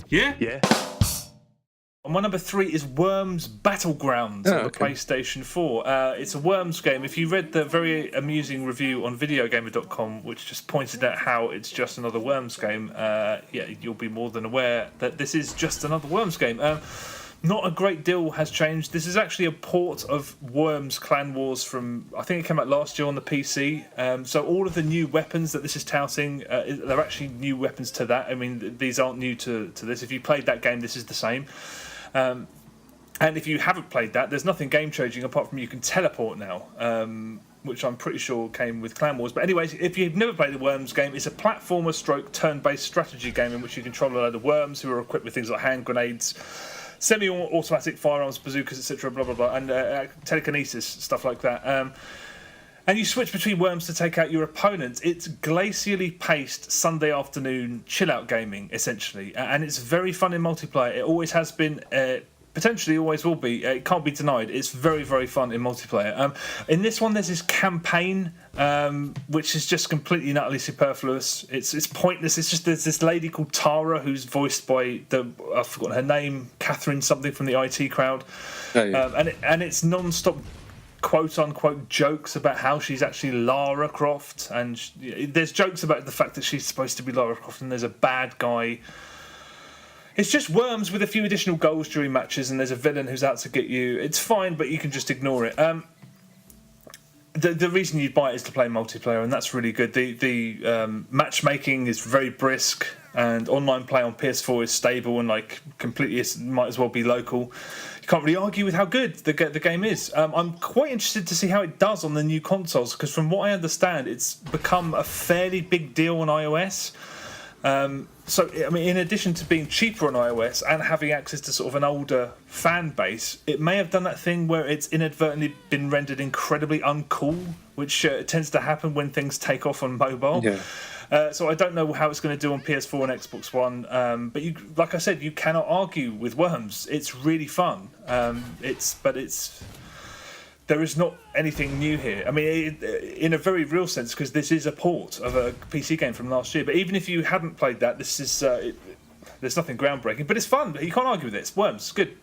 Yeah? Yeah. And my number 3 is Worms Battlegrounds on the PlayStation 4. It's a Worms game. If you read the very amusing review on videogamer.com, which just pointed out how it's just another Worms game, you'll be more than aware that this is just another Worms game. Not a great deal has changed. This is actually a port of Worms Clan Wars from, I think it came out last year on the PC. So all of the new weapons that this is touting, they're actually new weapons to that. I mean, these aren't new to this. If you played that game, this is the same. And if you haven't played that, there's nothing game-changing apart from you can teleport now, which I'm pretty sure came with Clan Wars. But anyways, if you've never played the Worms game, it's a platformer stroke turn-based strategy game in which you control a load of worms who are equipped with things like hand grenades, semi-automatic firearms, bazookas, etc., blah, blah, blah, and telekinesis, stuff like that. And you switch between worms to take out your opponents. It's glacially paced Sunday afternoon chill-out gaming, essentially. And it's very fun in multiplayer. It always has been, potentially always will be. It can't be denied. It's very, very fun in multiplayer. In this one, there's this campaign, which is just completely and utterly superfluous. It's pointless. It's just there's this lady called Tara who's voiced by I've forgotten her name, Catherine something from the IT crowd. Oh, yeah. And it's non-stop quote-unquote jokes about how she's actually Lara Croft, and there's jokes about the fact that she's supposed to be Lara Croft and there's a bad guy. It's just Worms with a few additional goals during matches, and there's a villain who's out to get you. It's fine, but you can just ignore it. The reason you'd buy it is to play multiplayer, and that's really good. The matchmaking is very brisk, and online play on PS4 is stable and completely might as well be local. You can't really argue with how good the game is. I'm quite interested to see how it does on the new consoles, because from what I understand, it's become a fairly big deal on iOS. So, I mean, in addition to being cheaper on iOS and having access to sort of an older fan base, it may have done that thing where it's inadvertently been rendered incredibly uncool, which tends to happen when things take off on mobile. Yeah. So I don't know how it's going to do on PS4 and Xbox One, but like I said, you cannot argue with Worms. It's really fun. There is not anything new here. I mean, in a very real sense, because this is a port of a PC game from last year. But even if you hadn't played that, this is there's nothing groundbreaking. But it's fun. You can't argue with it. It's Worms. Good.